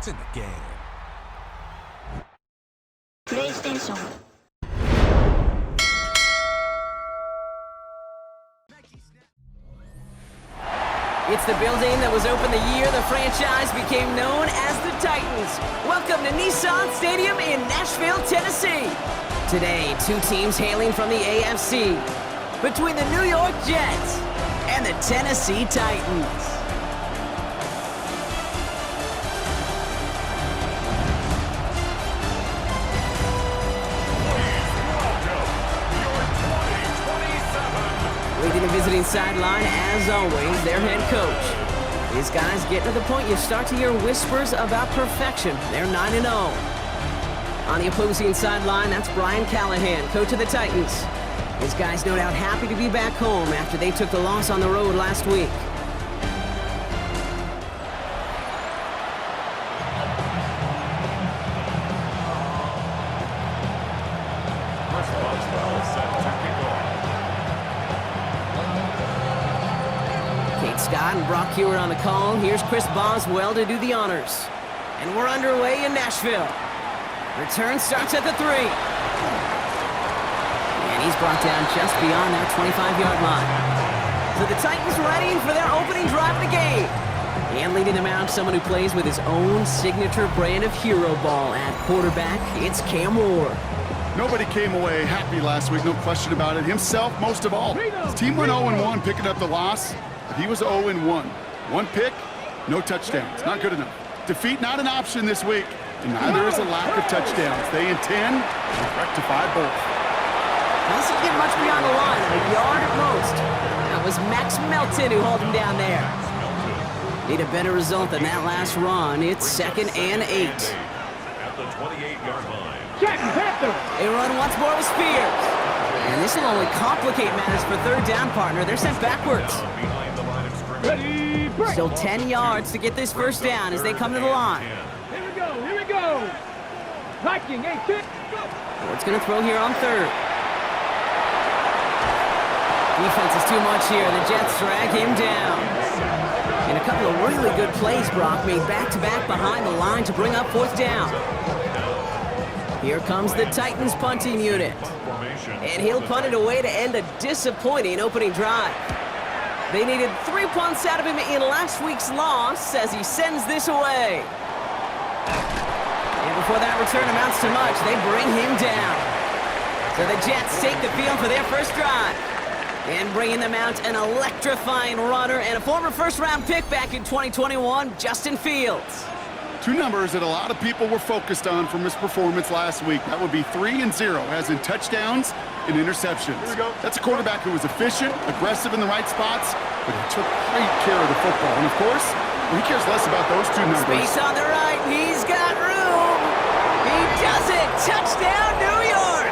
points in the game. PlayStation. It's the building that was opened the year the franchise became known as the Titans. Welcome to Nissan Stadium in Nashville, Tennessee. Today, two teams hailing from the AFC, between the New York Jets and the Tennessee Titans. Leading the visiting sideline, as always, their head coach. These guys get to the point you start to hear whispers about perfection. They're 9-0. On the opposing sideline, that's Brian Callahan, coach of the Titans. His guys no doubt happy to be back home after they took the loss on the road last week. Scott and Brock Hewitt on the call. Here's Chris Boswell to do the honors. And we're underway in Nashville. Return starts at the 3. And he's brought down just beyond that 25-yard line. So the Titans ready for their opening drive of the game. And leading them out, someone who plays with his own signature brand of hero ball at quarterback. It's Cam Ward. Nobody came away happy last week, no question about it. Himself, most of all. His team went 0-1, picking up the loss. He was 0-1. One pick, no touchdowns. Not good enough. Defeat not an option this week, and neither is a lack of touchdowns. They intend to rectify both. Doesn't get much beyond the line, a yard at most. That was Max Melton who hauled him down there. Need a better result than that last run. It's 2nd and 8. At the 28-yard line. They run once more with Spears. And this will only complicate matters for third down, partner. They're sent backwards. Still 10 yards to get this first down as they come to the line. Here we go. Viking, hey, kick. Ward's going to throw here on 3rd. Defense is too much here. The Jets drag him down. And a couple of really good plays, Brock, made back-to-back behind the line to bring up 4th down. Here comes the Titans punting unit. And he'll punt it away to end a disappointing opening drive. They needed 3 punts out of him in last week's loss as he sends this away. And before that return amounts to much, they bring him down. So the Jets take the field for their first drive. And bringing them out an electrifying runner and a former first-round pick back in 2021, Justin Fields. Two numbers that a lot of people were focused on from his performance last week. That would be 3 and 0, as in touchdowns and interceptions. That's a quarterback who was efficient, aggressive in the right spots, but he took great care of the football. And of course, he cares less about those two numbers. Space on the right. He's got room. He does it. Touchdown, New York.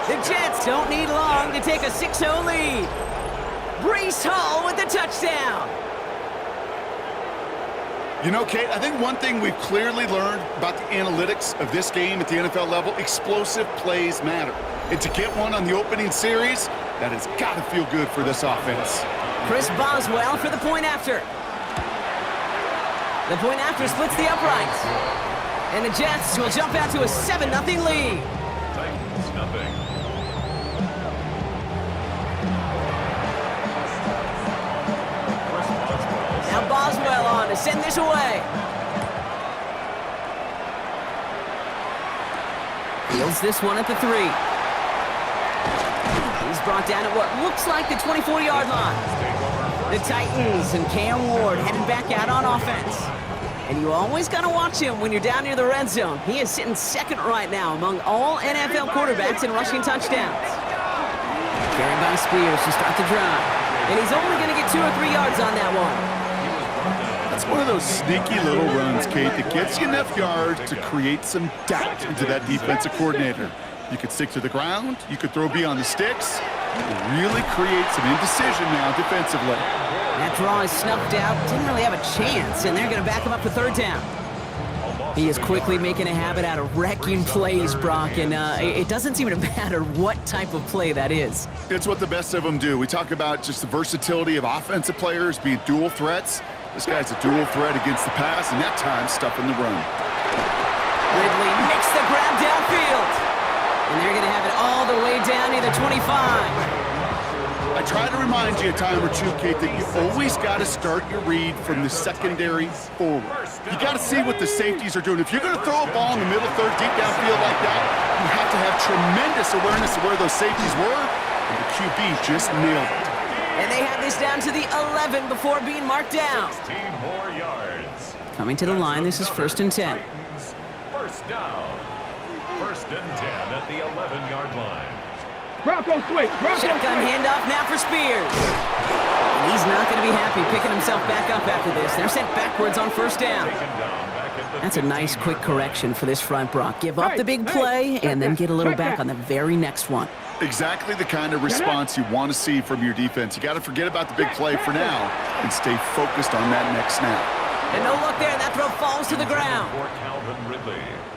The Jets don't need long to take a 6-0 lead. Breece Hall with the touchdown. You know, Kate, I think one thing we've clearly learned about the analytics of this game at the NFL level, explosive plays matter. And to get one on the opening series, that has got to feel good for this offense. Chris Boswell for the point after. The point after splits the uprights. And the Jets will jump out to a 7-0 lead. Titans, nothing. Now Boswell on to send this away. Fields this one at the 3. He's brought down at what looks like the 24-yard line. The Titans and Cam Ward headed back out on offense. And you always got to watch him when you're down near the red zone. He is sitting 2nd right now among all NFL quarterbacks in rushing touchdowns. Carried by Spears to start the drive. And he's only going to get 2 or 3 yards on that one. That's one of those sneaky little runs, Kate, that gets you enough yards to create some doubt into that defensive coordinator. You could stick to the ground, you could throw beyond the sticks. It really creates some indecision now defensively. That draw is snuffed out, didn't really have a chance, and they're going to back him up for 3rd down. He is quickly making a habit out of wrecking plays, Brock, and it doesn't seem to matter what type of play that is. It's what the best of them do. We talk about just the versatility of offensive players being dual threats. This guy's a dual threat against the pass, and that time stuffing the run. Ridley makes the grab downfield. And they're going to have it all the way down near the 25. I try to remind you a time or two, Kate, that you always got to start your read from the secondary forward. You got to see what the safeties are doing. If you're going to throw a ball in the middle third, deep downfield like that, you have to have tremendous awareness of where those safeties were, and the QB just nailed it. And they have this down to the 11 before being marked down. 16 more yards. Coming to the line, this is 1st and 10. First down. 1st and 10 at the 11-yard line. Bronco switch. Bronco Shotgun switch. handoff now for Spears. And he's not going to be happy picking himself back up after this. They're sent backwards on 1st down. That's a nice quick correction for this front, Brock. Give up the big play and then get a little back on the very next one. Exactly the kind of response you want to see from your defense. You got to forget about the big play for now and stay focused on that next snap. And no look there, and that throw falls to the ground.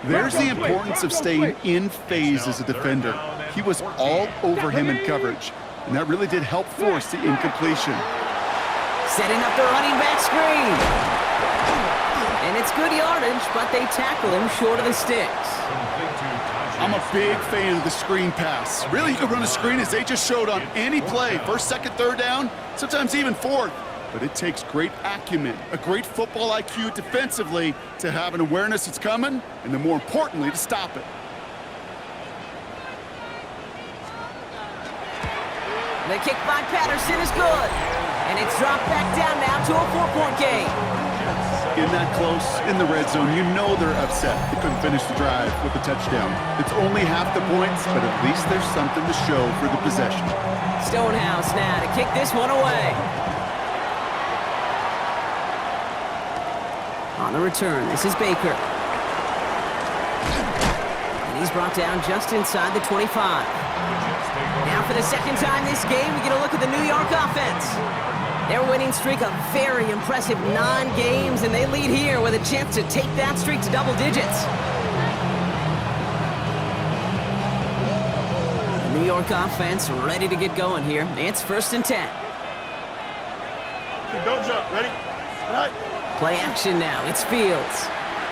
There's the importance of staying in phase as a defender. He was all over him in coverage, and that really did help force the incompletion. Setting up the running back screen. And it's good yardage, but they tackle him short of the sticks. I'm a big fan of the screen pass. Really, you can run a screen as they just showed on any play. 1st, 2nd, 3rd down, sometimes even 4th. But it takes great acumen, a great football IQ defensively to have an awareness it's coming, and then more importantly, to stop it. The kick by Patterson is good. And it's dropped back down now to a 4-point game. In that close, in the red zone, you know they're upset. They couldn't finish the drive with a touchdown. It's only half the points, but at least there's something to show for the possession. Stonehouse now to kick this one away. On the return, this is Baker. And he's brought down just inside the 25. Now for the second time this game, we get a look at the New York offense. Their winning streak, a very impressive 9 games, and they lead here with a chance to take that streak to double digits. The New York offense ready to get going here. It's 1st and 10. Don't jump. Ready? All right. Play action now. It's Fields.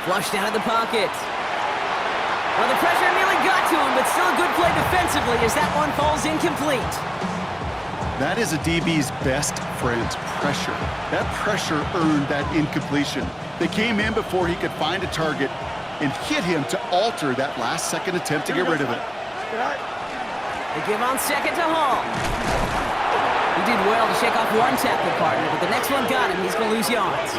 Flushed out of the pocket. Well, the pressure nearly got to him, but still a good play defensively as that one falls incomplete. That is a DB's best friend, pressure. That pressure earned that incompletion. They came in before he could find a target and hit him to alter that last-second attempt to get rid of it. They give on 2nd to Hall. He did well to shake off one tackle partner, but the next one got him. He's going to lose yards.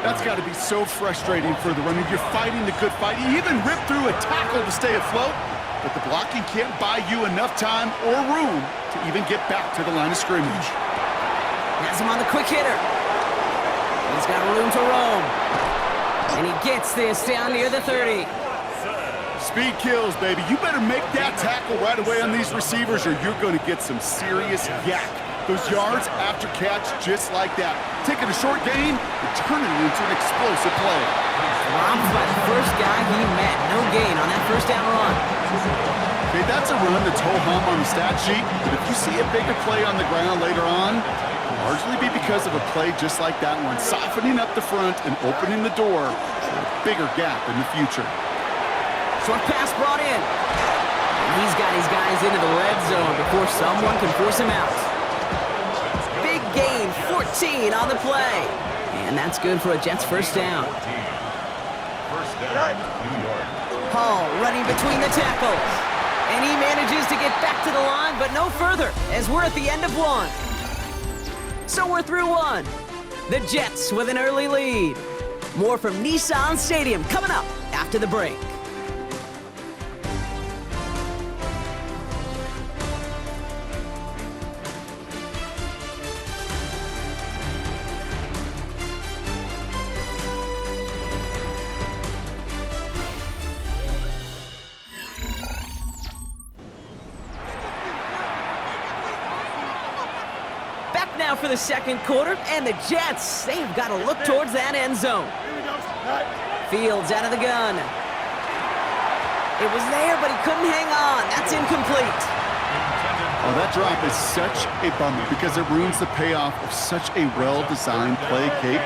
That's got to be so frustrating for the runner. You're fighting the good fight. You even ripped through a tackle to stay afloat, but the blocking can't buy you enough time or room to even get back to the line of scrimmage. Has him on the quick hitter. He's got room to roam. And he gets this down near the 30. Speed kills, baby. You better make that tackle right away on these receivers or you're going to get some serious yak. Those yards after catch just like that. Taking a short gain and turning it into an explosive play. Robbed by the first guy he met. No gain on that 1st down run. Okay, that's a run that's ho-hum on the stat sheet, but if you see a bigger play on the ground later on, it'll largely be because of a play just like that one, softening up the front and opening the door for a bigger gap in the future. Short pass brought in. And he's got his guys into the red zone before someone can force him out. Big gain, 14 on the play. And that's good for a Jets 1st down. First down, New York. Hall running between the tackles. And he manages to get back to the line, but no further, as we're at the end of 1. So we're through 1. The Jets with an early lead. More from Nissan Stadium coming up after the break. Now for the 2nd quarter, and the Jets, they've got to look towards that end zone. Fields out of the gun. It was there, but he couldn't hang on. That's incomplete. Oh, that drop is such a bummer because it ruins the payoff of such a well-designed play, Kate.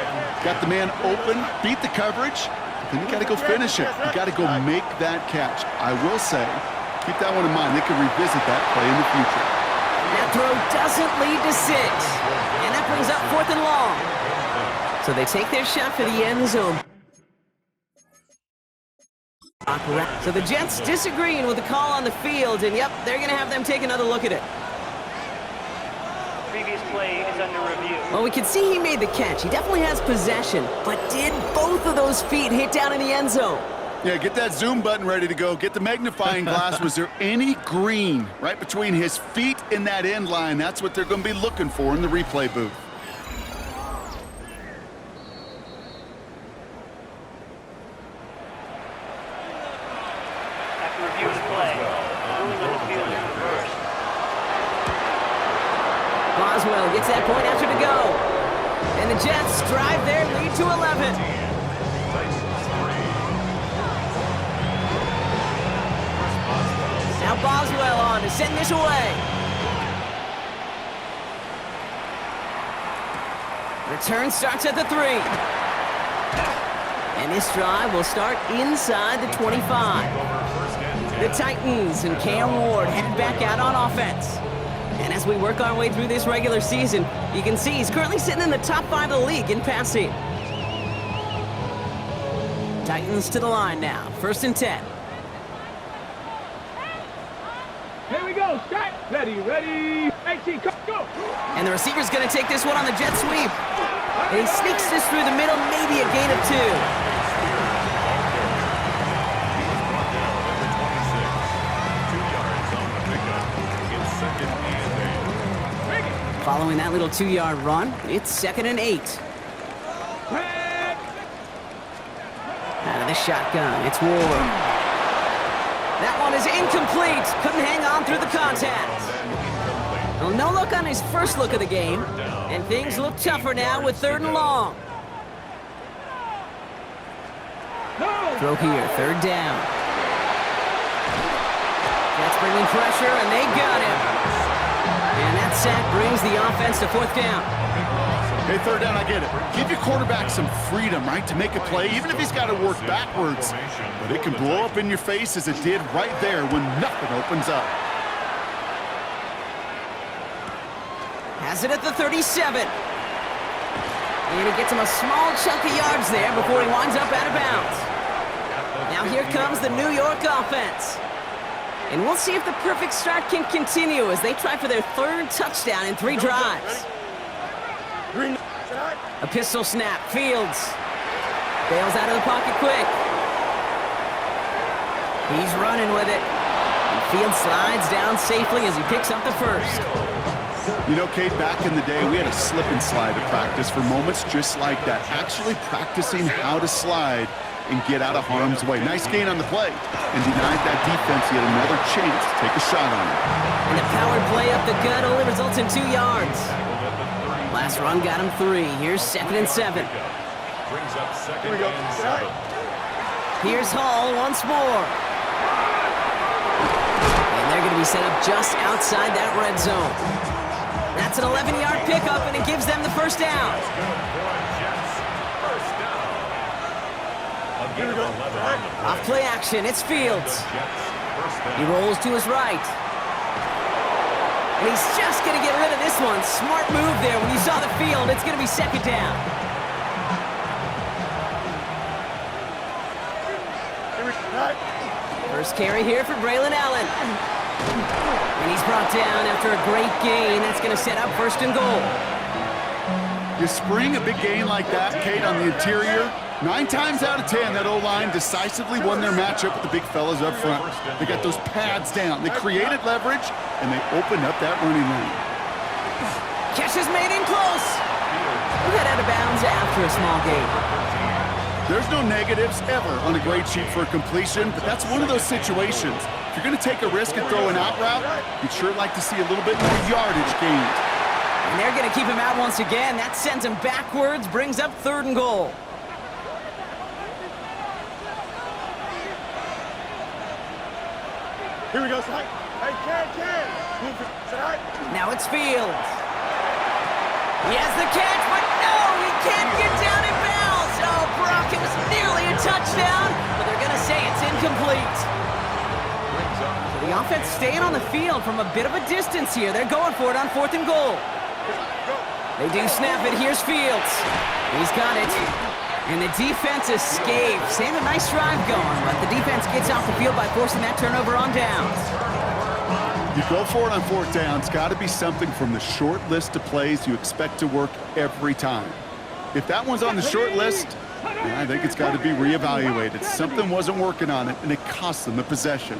Got the man open, beat the coverage, but then you got to go finish it. You got to go make that catch. I will say, keep that one in mind. They can revisit that play in the future. That throw doesn't lead to 6. And that brings up 4th and long. So they take their shot for the end zone. So the Jets disagreeing with the call on the field, and yep, they're going to have them take another look at it. Previous play is under review. Well, we can see he made the catch. He definitely has possession, but did both of those feet hit down in the end zone? Yeah, get that zoom button ready to go. Get the magnifying glass. Was there any green right between his feet and that end line? That's what they're going to be looking for in the replay booth. After reviewing the play, ruling on the field is reversed. Boswell gets that point after to go. And the Jets drive their lead to 11. Now Boswell on to send this away. Return starts at the 3. And this drive will start inside the 25. The Titans and Cam Ward headed back out on offense. And as we work our way through this regular season, you can see he's currently sitting in the top 5 of the league in passing. Titans to the line now, 1st and 10. Here we go. Start. Ready. 18. Go. And the receiver's going to take this one on the jet sweep. And he sneaks this through the middle, maybe a gain of 2. Following that little 2-yard run, it's 2nd and 8. Out of the shotgun, it's Ward. That one is incomplete. Couldn't hang on through the contact. Well, no look on his first look of the game, and things look tougher now with 3rd and long. Throw here, 3rd down. Jets bringing pressure, and they got him. And that sack brings the offense to 4th down. Hey, 3rd down, I get it. Give your quarterback some freedom, right, to make a play, even if he's got to work backwards. But it can blow up in your face as it did right there when nothing opens up. Has it at the 37. And he gets him a small chunk of yards there before he winds up out of bounds. Now here comes the New York offense. And we'll see if the perfect start can continue as they try for their 3rd touchdown in 3 drives. A pistol snap. Fields bails out of the pocket quick. He's running with it. And Fields slides down safely as he picks up the 1st. You know, Kate, back in the day, we had a slip and slide at practice for moments just like that. Actually practicing how to slide and get out of harm's way. Nice gain on the play. And denied that defense yet another chance to take a shot on him. And the powered play up the gut only results in 2 yards. Last run got him 3. Here's 2nd and 7. Brings up 2nd and 7. Here's Hall once more. And they're going to be set up just outside that red zone. That's an 11-yard pickup, and it gives them the 1st down. Off play action, it's Fields. He rolls to his right. And he's just going to get rid of this one. Smart move there. When you saw the field, it's going to be 2nd down. First carry here for Braylon Allen. And he's brought down after a great gain. That's going to set up 1st and goal. You spring a big gain like that, Kate, on the interior. 9 times out of 10, that O-line decisively won their matchup with the big fellas up front. They got those pads down. They created leverage, and they opened up that running lane. Catch is made in close. We got out of bounds after a small gain. There's no negatives ever on a grade sheet for a completion, but that's one of those situations. If you're going to take a risk and throw an out route, you'd sure like to see a little bit more yardage gained. And they're going to keep him out once again. That sends him backwards, brings up 3rd and goal. Here we go, Slide. Now it's Fields. He has the catch, but no, he can't get down in bounds. Oh, Brock, it was nearly a touchdown, but they're going to say it's incomplete. So the offense staying on the field from a bit of a distance here. They're going for it on 4th and goal. They do snap it. Here's Fields. He's got it. And the defense escapes. They have a nice drive going, but the defense gets off the field by forcing that turnover on downs. You go for it on 4th down. It's got to be something from the short list of plays you expect to work every time. If that one's on the short list, I think it's got to be reevaluated. Something wasn't working on it, and it cost them the possession.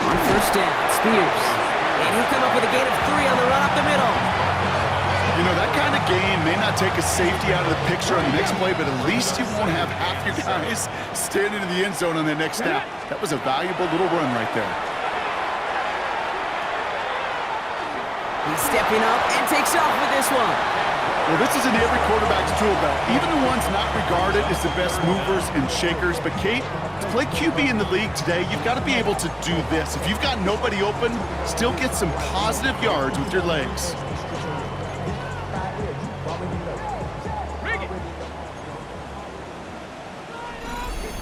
On 1st down, Spears. And he'll come up with a gain of 3 on the run up the middle. You know, that kind of gain may not take a safety out of the picture on the next play, but at least you won't have half your guys standing in the end zone on the next snap. That was a valuable little run right there. He's stepping up and takes off with this one. Well, this is in every quarterback's tool belt, even the ones not regarded as the best movers and shakers. But, Kate, to play QB in the league today, you've got to be able to do this. If you've got nobody open, still get some positive yards with your legs.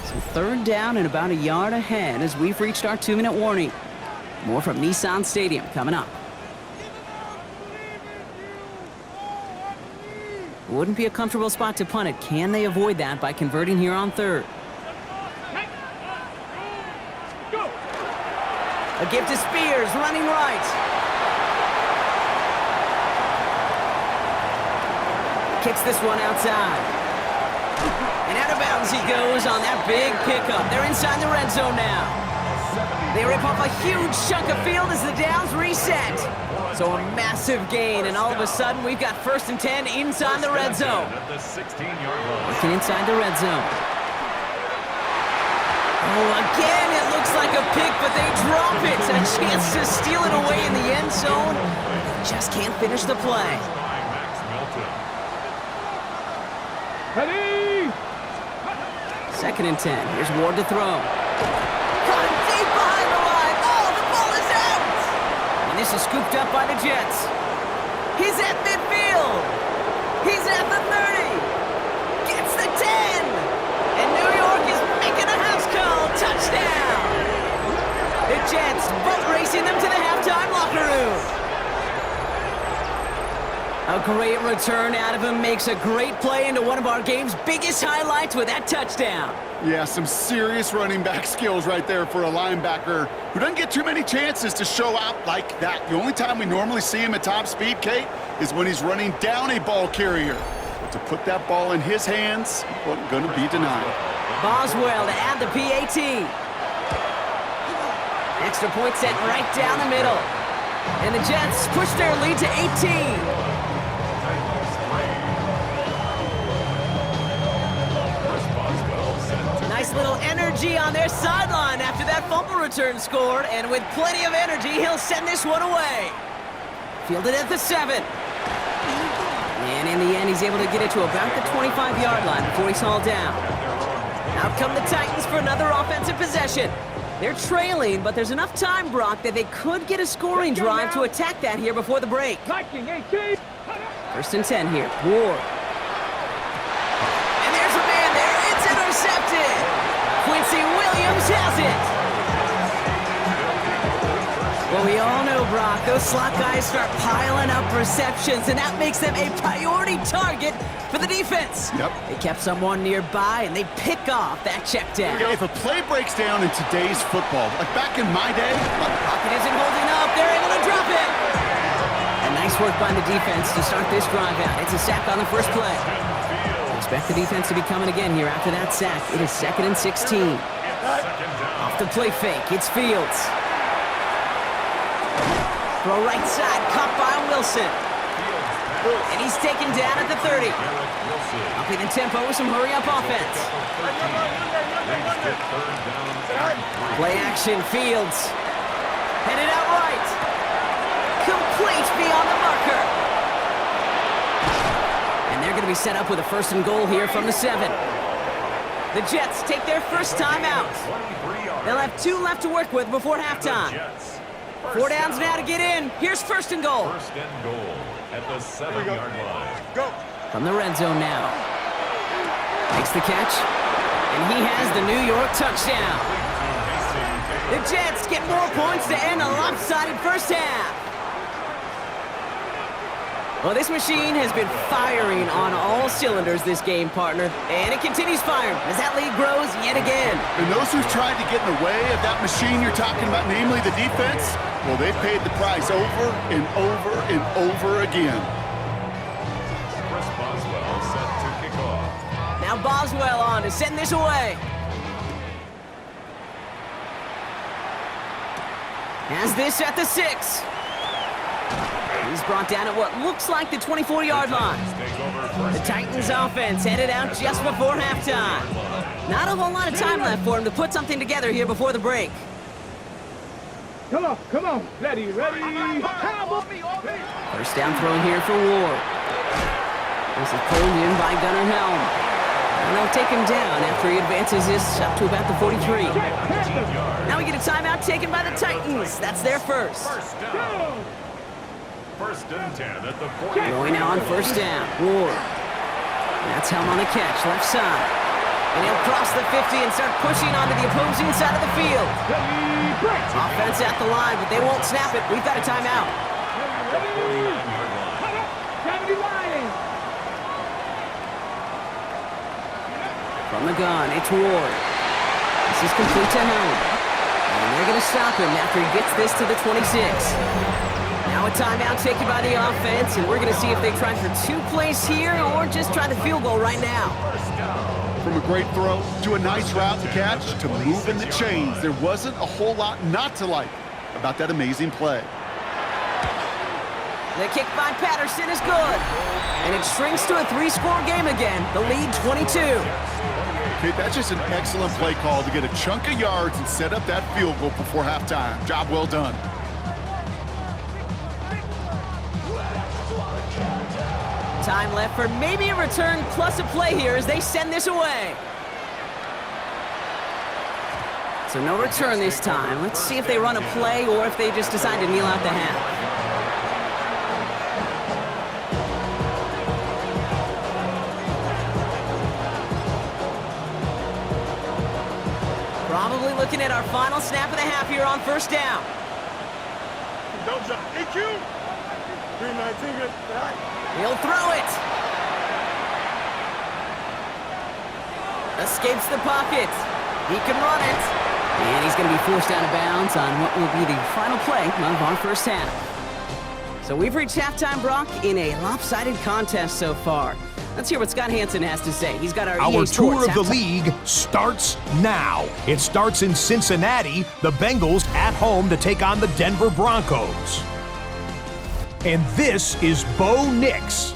So 3rd down and about a yard ahead as we've reached our 2-minute warning. More from Nissan Stadium coming up. Wouldn't be a comfortable spot to punt it. Can they avoid that by converting here on 3rd? A give to Spears, running right. Kicks this one outside. And out of bounds he goes on that big pickup. They're inside the red zone now. They rip off a huge chunk of field as the downs reset. So a massive gain, and all of a sudden we've got 1st and 10 inside the red zone. Working inside the red zone. Oh, again, it looks like a pick, but they drop it. A chance to steal it away in the end zone. Just can't finish the play. Ready? 2nd and 10. Here's Ward to throw. Caught him deep behind the line. Oh, the ball is out! And this is scooped up by the Jets. He's at midfield. He's at the 30. Gets the 10. And New York is making a house call. Touchdown! The Jets boat racing them to the halftime locker room. A great return out of him, makes a great play into one of our game's biggest highlights with that touchdown. Yeah, some serious running back skills right there for a linebacker who doesn't get too many chances to show out like that. The only time we normally see him at top speed, Kate, is when he's running down a ball carrier. But to put that ball in his hands wasn't going to be denied. Boswell to add the PAT. Extra point set right down the middle. And the Jets push their lead to 18. Nice little energy on their sideline after that fumble return scored, and with plenty of energy, he'll send this one away. Fielded at the 7. And in the end, he's able to get it to about the 25-yard line before he's hauled down. Out come the Titans for another offensive possession. They're trailing, but there's enough time, Brock, that they could get a scoring drive to attack that here before the break. 1st and 10 here. Ward. And there's a man there. It's intercepted. Quincy Williams has it. Well, we all know, Brock, those slot guys start piling up receptions, and that makes them a priority target for the defense. Yep. They kept someone nearby, and they pick off that check down. If a play breaks down in today's football, like back in my day, Rocket isn't holding up. They're able to drop it. And nice work by the defense to start this drive out. It's a sack on the first play. Expect the defense to be coming again here after that sack. It is 2nd and 16. Off the play fake, it's Fields. Throw right side, caught by Wilson. And he's taken down at the 30. Upping the tempo with some hurry-up offense. Play action, Fields. Headed out right. Complete beyond the marker. And they're going to be set up with a 1st and goal here from the 7. The Jets take their first time out. 23 yards. They'll have 2 left to work with before halftime. Jets. 4 downs now to get in. Here's first and goal. First and goal at the 7-yard line. Go. From the red zone now. Makes the catch. And he has the New York touchdown. The Jets get more points to end a lopsided first half. Well, this machine has been firing on all cylinders this game, partner. And it continues firing as that lead grows yet again. And those who've tried to get in the way of that machine you're talking about, namely the defense, well, they've paid the price over and over and over again. Chris Boswell set to kick off. Now Boswell on to send this away. Has this at the 6. He's brought down at what looks like the 24-yard line. The Titans offense headed out just before halftime. Not a whole lot of time left for him to put something together here before the break. Come on. Ready. First down throw here for Ward. This is pulled in by Gunnar Helm. And they'll take him down after he advances this up to about the 43. Now we get a timeout taken by the Titans. That's their first. First down. First and 10 at the 40. Going now on first down. Ward. That's Helm on the catch, left side. And he'll cross the 50 and start pushing onto the opposing side of the field. Offense at the line, but they won't snap it. We've got a timeout. From the gun, it's Ward. This is complete to Helm. And they're going to stop him after he gets this to the 26. Now a timeout taken by the offense, and we're going to see if they try for 2 plays here or just try the field goal right now. From a great throw to a nice route to catch to moving the chains, there wasn't a whole lot not to like about that amazing play. The kick by Patterson is good. And it shrinks to a 3-score game again. The lead 22. Okay, that's just an excellent play call to get a chunk of yards and set up that field goal before halftime. Job well done. Time left for maybe a return plus a play here as they send this away. So no return this time. Let's see if they run a play or if they just decide to kneel out the half. Probably looking at our final snap of the half here on first down. Don't jump. EQ. 319 good. He'll throw it. Escapes the pocket. He can run it. And he's going to be forced out of bounds on what will be the final play of our first half. So we've reached halftime, Brock, in a lopsided contest so far. Let's hear what Scott Hansen has to say. He's got our Our EA tour Sports of the halftime. league starts now. It starts in Cincinnati. The Bengals at home to take on the Denver Broncos. And this is Bo Nix.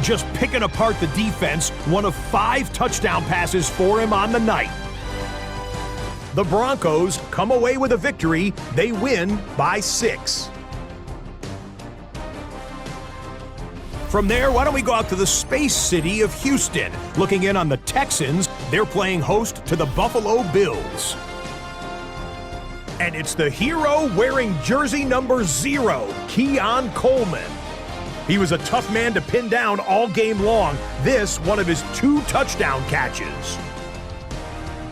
Just picking apart the defense, one of 5 touchdown passes for him on the night. The Broncos come away with a victory. They win by 6. From there, why don't we go out to the space city of Houston? Looking in on the Texans, they're playing host to the Buffalo Bills. And it's the hero wearing jersey number 0, Keon Coleman. He was a tough man to pin down all game long. This, one of his 2 touchdown catches.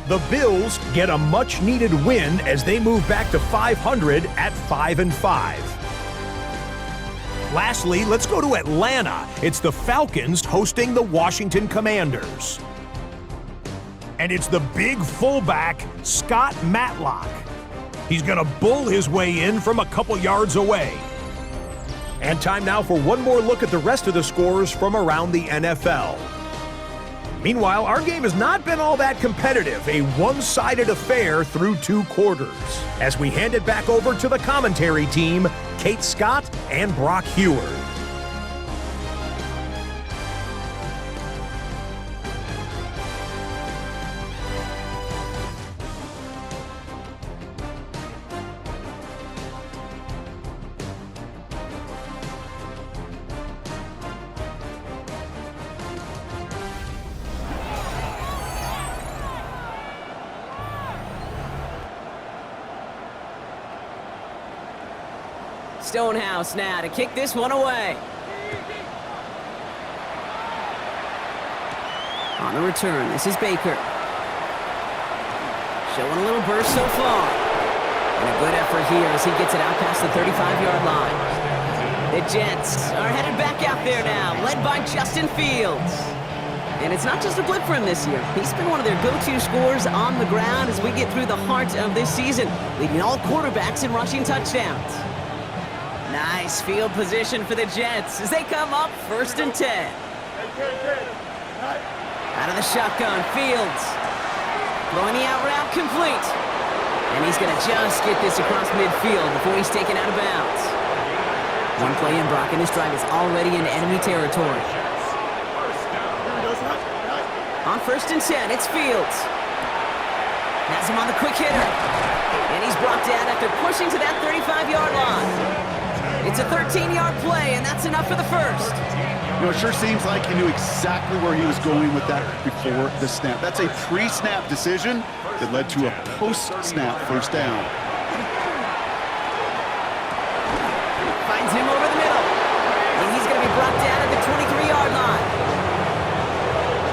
The Bills get a much-needed win as they move back to 500 at 5-5. Lastly, let's go to Atlanta. It's the Falcons hosting the Washington Commanders. And it's the big fullback, Scott Matlock. He's going to bull his way in from a couple yards away. And time now for one more look at the rest of the scores from around the NFL. Meanwhile, our game has not been all that competitive, a one-sided affair through 2 quarters. As we hand it back over to the commentary team, Kate Scott and Brock Heward. Stonehouse now to kick this one away. On the return, this is Baker. Showing a little burst so far. And a good effort here as he gets it out past the 35-yard line. The Jets are headed back out there now, led by Justin Fields. And it's not just a blip for him this year. He's been one of their go-to scorers on the ground as we get through the heart of this season, leading all quarterbacks in rushing touchdowns. Nice field position for the Jets as they come up 1st and 10. Out of the shotgun, Fields. Throwing the out route complete. And he's going to just get this across midfield before he's taken out of bounds. One play in, Brock, and this drive is already in enemy territory. On 1st and 10, it's Fields. Has him on the quick hitter. And he's brought down after pushing to that 35-yard line. It's a 13-yard play, and that's enough for the first. You know, it sure seems like he knew exactly where he was going with that before the snap. That's a pre-snap decision that led to a post-snap first down. Finds him over the middle. And he's going to be brought down at the 23-yard line.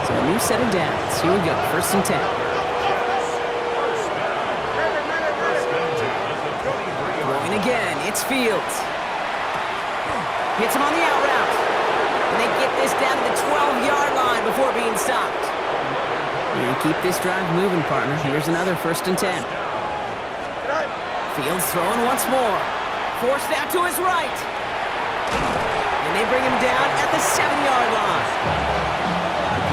So a new set of downs. Here we go, 1st and 10. Throwing again, it's Fields. Hits him on the out route. And they get this down to the 12-yard line before being stopped. And keep this drive moving, partner. Here's another 1st and 10. Fields throwing once more. Forced out to his right. And they bring him down at the 7-yard line.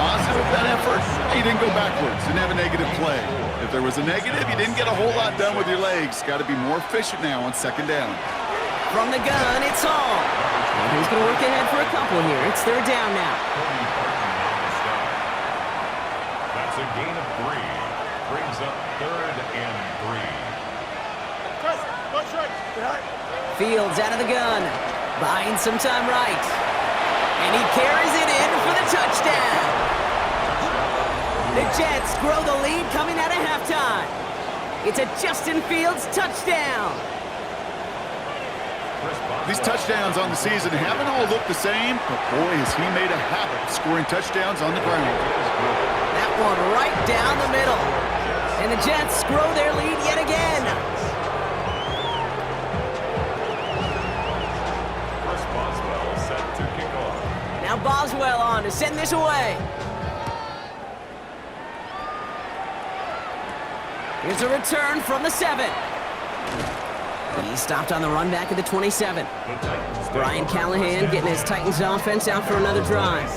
Positive that effort. He didn't go backwards. Didn't have a negative play. If there was a negative, you didn't get a whole lot done with your legs. Got to be more efficient now on 2nd down. From the gun, it's Hall. And he's going to work ahead for a couple here. It's 3rd down now. That's a gain of 3. Brings up 3rd and 3. Fields out of the gun. Buying some time right. And he carries it in for the touchdown. The Jets grow the lead coming out of halftime. It's a Justin Fields touchdown. These touchdowns on the season haven't all looked the same, but boy, has he made a habit of scoring touchdowns on the ground. That one right down the middle. And the Jets grow their lead yet again. Chris Boswell set to kick off. Now Boswell on to send this away. Here's a return from the 7. He's stopped on the run back at the 27. Brian Callahan getting his Titans offense out for another drive.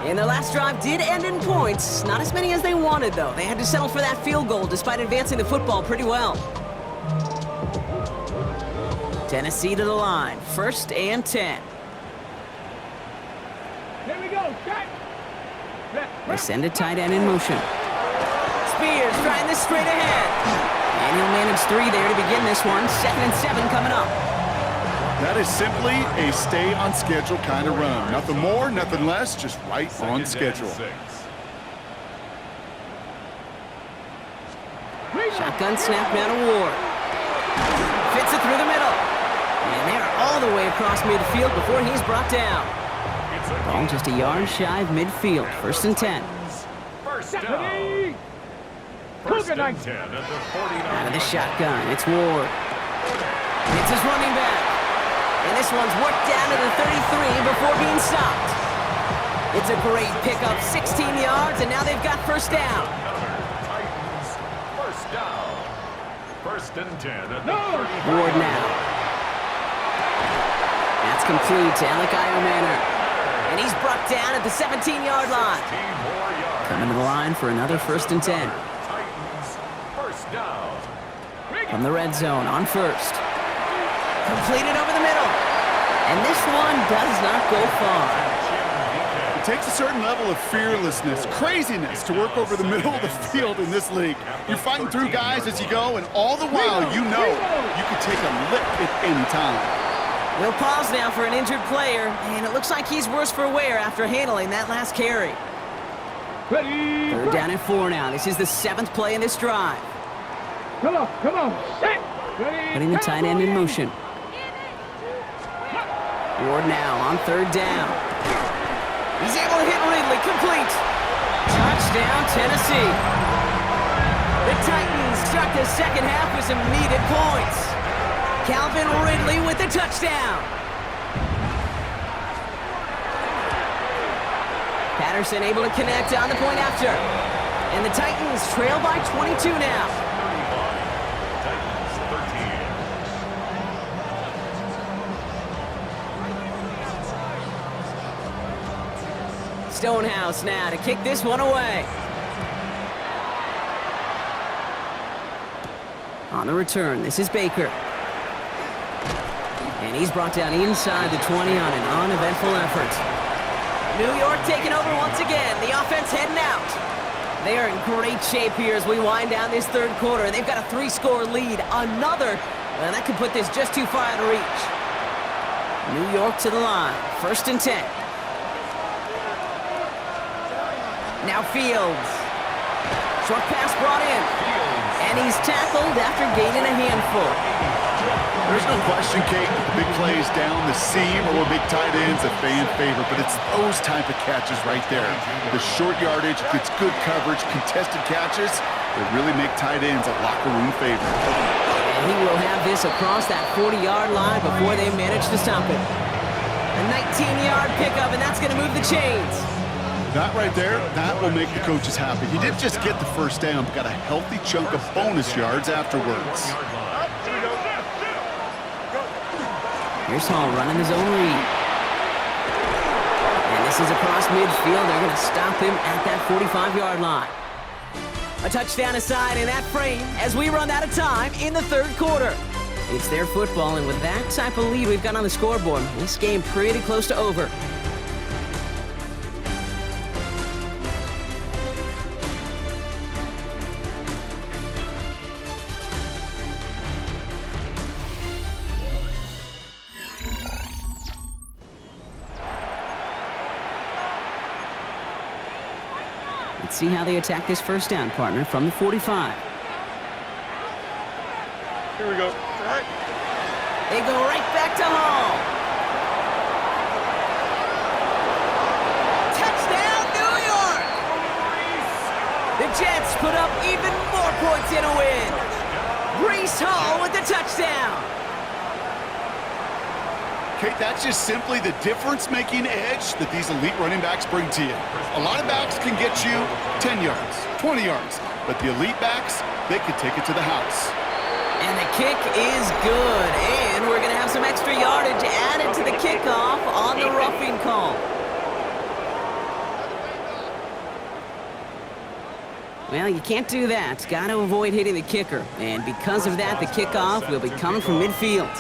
And their last drive did end in points. Not as many as they wanted, though. They had to settle for that field goal despite advancing the football pretty well. Tennessee to the line. 1st and 10. Here we go, shot. They send a tight end in motion. Spears trying this straight ahead. And he'll manage 3 there to begin this one. 2nd and 7 coming up. That is simply a stay on schedule kind of run. Nothing more, nothing less, just right on schedule. Shotgun snap now to Ward. Fits it through the middle. And they're all the way across midfield before he's brought down. Ball just a yard shy of midfield. 1st and 10. First down. 1st and 10 at the 49. Out of the shotgun, it's Ward. It's his running back. And this one's worked down to the 33 before being stopped. It's a great pickup, 16 yards, and now they've got 1st down. Titans, 1st down. 1st and 10 at the 35. Ward now. That's complete to Alec Manor. And he's brought down at the 17-yard line. 15 more yards. Coming to the line for another 1st and 10. Titans, 1st down. From the red zone on 1st. Completed over the middle. And this one does not go far. It takes a certain level of fearlessness, craziness to work over the middle of the field in this league. You're fighting through guys as you go, and all the while you know you can take a lick at any time. We'll pause now for an injured player, and it looks like he's worse for wear after handling that last carry. Ready. 3rd down and 4 now. This is the 7th play in this drive. Come on, set. Ready. Putting the tight end in motion. Ward now on third down. He's able to hit Ridley, complete. Touchdown, Tennessee. The Titans start the second half with some needed points. Calvin Ridley with the touchdown. Patterson able to connect on the point after. And the Titans trail by 22 now. Titans 13. Stonehouse now to kick this one away. On the return, this is Baker. And he's brought down inside the 20 on an uneventful effort. New York taking over once again. The offense heading out. They are in great shape here as we wind down this third quarter. They've got a 3-score lead. Well, that could put this just too far out of reach. New York to the line. 1st and 10. Now Fields. Short pass brought in. And he's tackled after gaining a handful. There's no question, Kate, that the big plays down the seam or big tight ends a fan favorite, but it's those type of catches right there. The short yardage, gets good coverage, contested catches, that really make tight ends a locker room favorite. And he will have this across that 40-yard line before they manage to stop it. A 19-yard pickup, and that's going to move the chains. That right there, that will make the coaches happy. He didn't just get the first down, but got a healthy chunk of bonus yards afterwards. Here's Hall running his own read. And this is across midfield. They're going to stop him at that 45-yard line. A touchdown aside in that frame as we run out of time in the third quarter. It's their football, and with that type of lead we've got on the scoreboard, this game pretty close to over. Let's see how they attack this first down, partner, from the 45. Here we go. They go right back to Hall. Touchdown, New York! The Jets put up even more points in a win. Brees Hall with the touchdown. Kate, that's just simply the difference-making edge that these elite running backs bring to you. A lot of backs can get you 10 yards, 20 yards, but the elite backs, they can take it to the house. And the kick is good, and we're going to have some extra yardage added to the kickoff on the roughing call. Well, you can't do that. Got to avoid hitting the kicker, and because of that, the kickoff will be coming from midfield.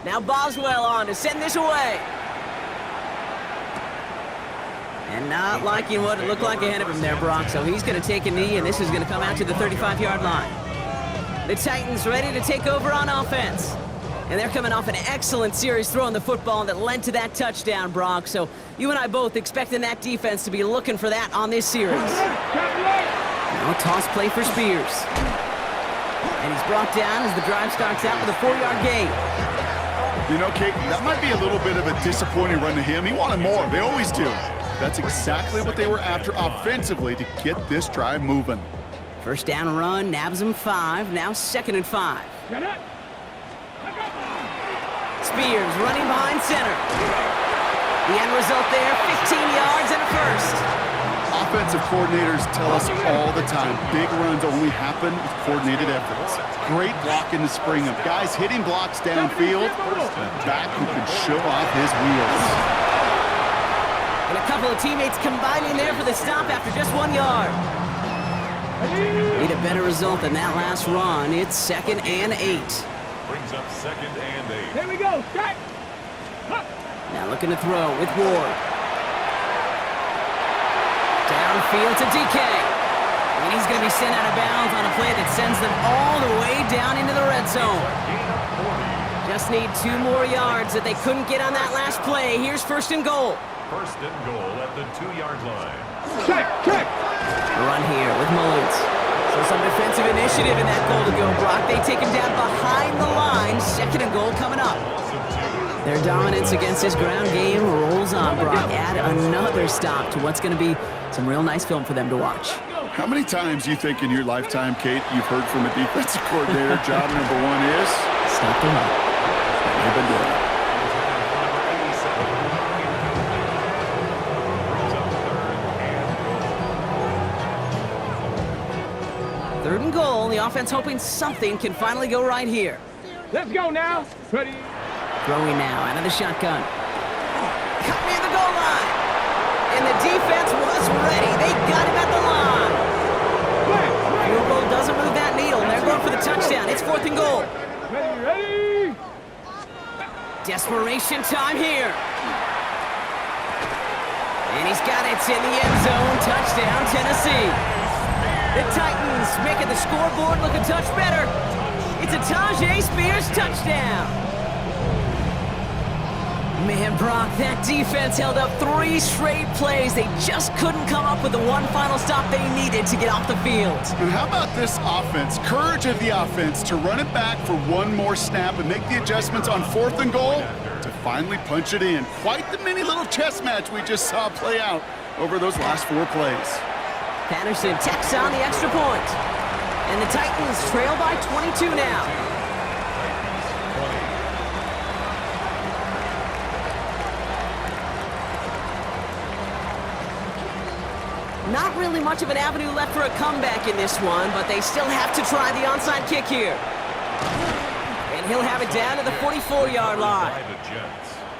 Now Boswell on to send this away. And not liking what it looked like ahead of him there, Brock. So he's going to take a knee, and this is going to come out to the 35-yard line. The Titans ready to take over on offense. And they're coming off an excellent series throwing the football that led to that touchdown, Brock. So you and I both expecting that defense to be looking for that on this series. Now a toss play for Spears. And he's brought down as the drive starts out with a 4-yard gain. You know, Kate, that might be a little bit of a disappointing run to him. He wanted more. They always do. That's exactly what they were after offensively to get this drive moving. First down run, nabs him 5. Now 2nd and 5. Spears running behind center. The end result there, 15 yards and a first. Offensive coordinators tell us all the time, big runs only happen with coordinated efforts. Great block in the spring of guys hitting blocks downfield, and a back who can show off his wheels. And a couple of teammates combining there for the stop after just 1 yard. Need a better result than that last run. It's 2nd and 8. Brings up 2nd and 8. Here we go, start. Now looking to throw with Ward. Downfield to DK. And he's going to be sent out of bounds on a play that sends them all the way down into the red zone. Just need 2 more yards that they couldn't get on that last play. Here's 1st and goal. 1st and goal at the 2-yard line. Check. Run here with Mullins. So some defensive initiative in that goal to go, Brock. They take him down behind the line. 2nd and goal coming up. Their dominance against this ground game rolls on, Brock. Add another stop to what's going to be some real nice film for them to watch. How many times do you think in your lifetime, Kate, you've heard from a defensive coordinator, job number one is? Stop the run. They've been doing it. Third and goal. The offense hoping something can finally go right here. Let's go now. Ready. Throwing now out of the shotgun. Cut near the goal line. And the defense was ready. They got him at the line. Field goal doesn't move that needle. They're going for the touchdown. It's 4th and goal. Ready. Desperation time here. And he's got it in the end zone. Touchdown, Tennessee. The Titans making the scoreboard look a touch better. It's a Tajay Spears touchdown. Man, Brock, that defense held up 3 straight plays. They just couldn't come up with the one final stop they needed to get off the field. And how about this offense? Courage of the offense to run it back for one more snap and make the adjustments on 4th and goal to finally punch it in. Quite the mini little chess match we just saw play out over those last 4 plays. Patterson tacks on the extra point. And the Titans trail by 22 now. Not really much of an avenue left for a comeback in this one, but they still have to try the onside kick here. And he'll have it down to the 44-yard line.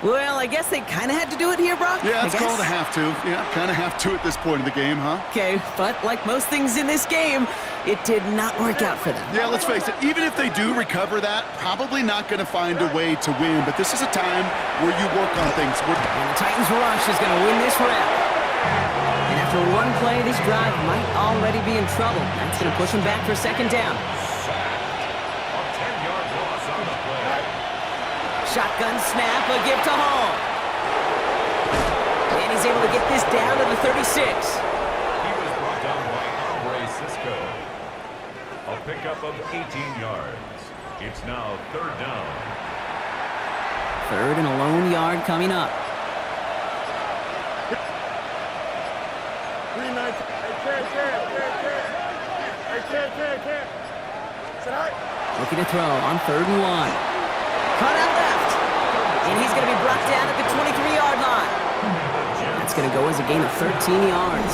Well, I guess they kind of had to do it here, Brock. Yeah, it's called a have to. Yeah, kind of have to at this point in the game, huh? Okay, but like most things in this game, it did not work out for them. Yeah, let's face it, even if they do recover that, probably not going to find a way to win. But this is a time where you work on things. And the Titans rush is going to win this round. And after one play, this drive might already be in trouble. That's going to push them back for 2nd down. Shotgun snap, a give to Hall. And he's able to get this down to the 36. He was brought down by Cisco. A pickup of 18 yards. It's now 3rd down. 3rd and a lone yard coming up. Looking to throw on 3rd and 1. Cut out left. And he's going to be brought down at the 23-yard line. That's going to go as a gain of 13 yards.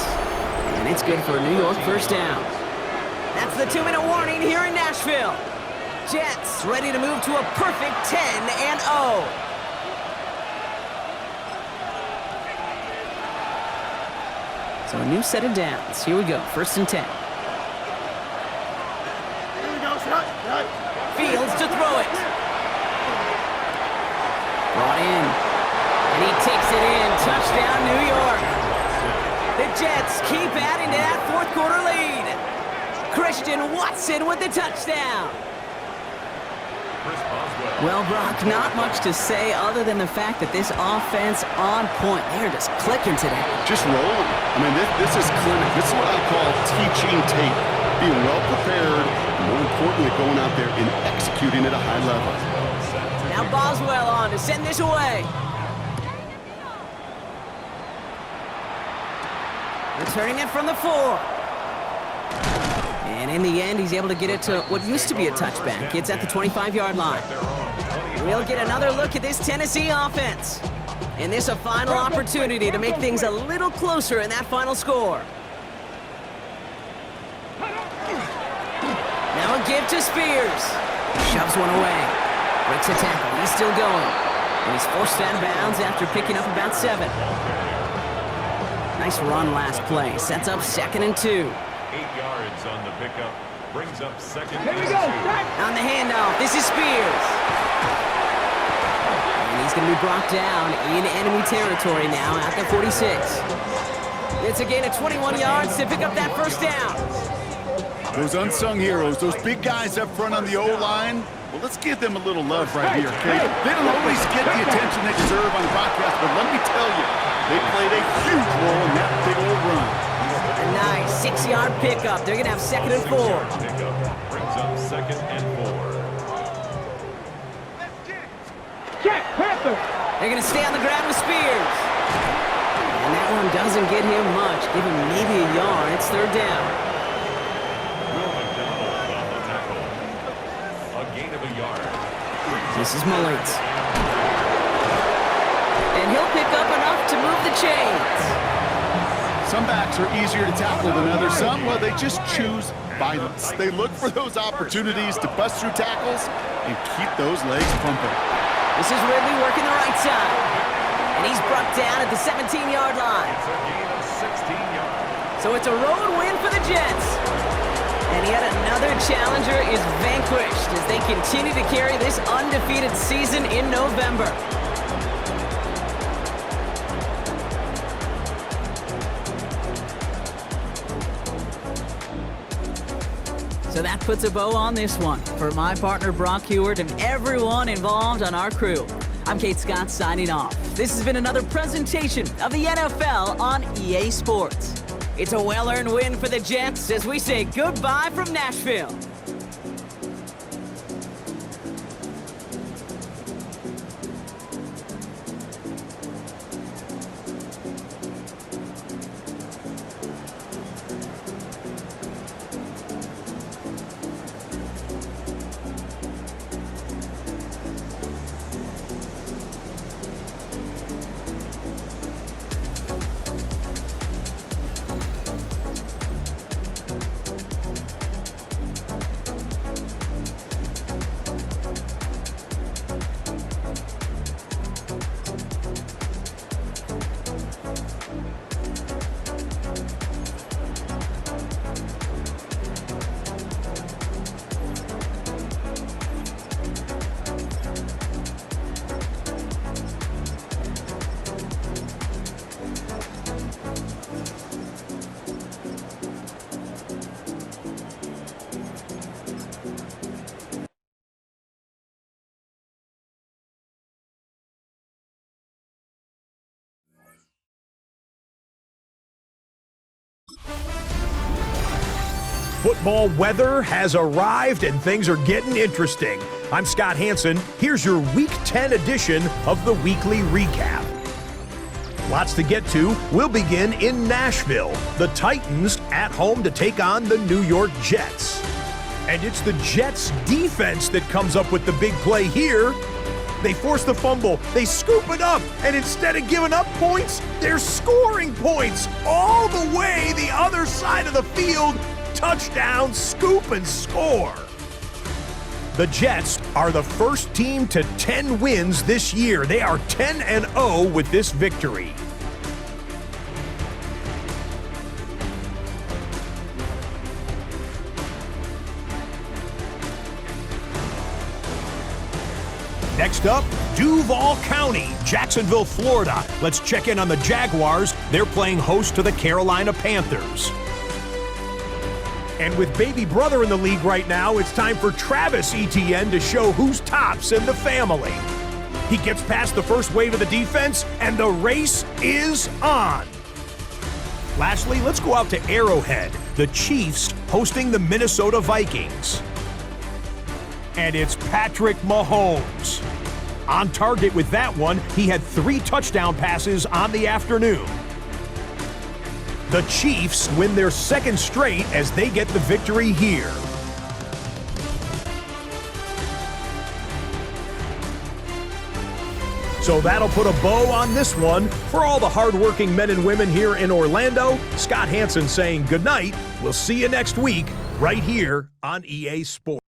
And it's good for a New York 1st down. That's the 2-minute warning here in Nashville. Jets ready to move to a perfect 10-0. So a new set of downs. Here we go, 1st and 10. Fields to throw it. Brought in. And he takes it in. Touchdown, New York. The Jets keep adding to that 4th quarter lead. Christian Watson with the touchdown. Well, Brock, not much to say other than the fact that this offense on point. They're just clicking today. Just rolling. I mean, this is clinic. This is what I call teaching tape. Being well prepared, and more importantly, going out there and executing at a high level. Now Boswell on to send this away. Returning it from the 4. And in the end, he's able to get it to what used to be a touchback. It's at the 25-yard line. We'll get another look at this Tennessee offense. And this a final opportunity to make things a little closer in that final score. Now a give to Spears. Shoves one away. Breaks a tackle. He's still going. And he's forced out of bounds after picking up about 7. Nice run last play. Sets up 2nd and 2. 8 yards on the pickup. Brings up 2nd and 2. Here we go. On the handoff, this is Spears. And he's going to be brought down in enemy territory now at the 46. It's a gain of 21 yards to pick up that 1st down. Those unsung heroes, those big guys up front on the O-line, well, let's give them a little love right here, okay? They don't always get the attention they deserve on the broadcast, but let me tell you, they played a huge role in that big old run. A nice 6-yard pickup. They're going to have 2nd and 4. Pickup brings up 2nd and 4. Check, Panther. They're going to stay on the ground with Spears. And that one doesn't get him much. Give him maybe a yard. It's third down. A gain of a yard. This is Mullins. And he'll pick up enough to move the chains. Some backs are easier to tackle than others. Some, well, they just choose violence. They look for those opportunities to bust through tackles and keep those legs pumping. This is Ridley working the right side. And he's brought down at the 17-yard line. It's a gain of 16 yards. So it's a road win for the Jets. And yet another challenger is vanquished as they continue to carry this undefeated season in November. So that puts a bow on this one. For my partner Brock Heward and everyone involved on our crew, I'm Kate Scott signing off. This has been another presentation of the NFL on EA Sports. It's a well-earned win for the Jets as we say goodbye from Nashville. Football weather has arrived and things are getting interesting. I'm Scott Hansen. Here's your Week 10 edition of the Weekly Recap. Lots to get to. We'll begin in Nashville. The Titans at home to take on the New York Jets. And it's the Jets defense that comes up with the big play here. They force the fumble, they scoop it up, and instead of giving up points, they're scoring points all the way the other side of the field. Touchdown, scoop, and score. The Jets are the first team to 10 wins this year. They are 10-0 with this victory. Next up, Duval County, Jacksonville, Florida. Let's check in on the Jaguars. They're playing host to the Carolina Panthers. And with baby brother in the league right now, it's time for Travis Etienne to show who's tops in the family. He gets past the first wave of the defense, and the race is on. Lastly, let's go out to Arrowhead. The Chiefs hosting the Minnesota Vikings. And it's Patrick Mahomes. On target with that one, he had 3 touchdown passes on the afternoon. The Chiefs win their second straight as they get the victory here. So that'll put a bow on this one. For all the hardworking men and women here in Orlando, Scott Hansen saying goodnight. We'll see you next week right here on EA Sports.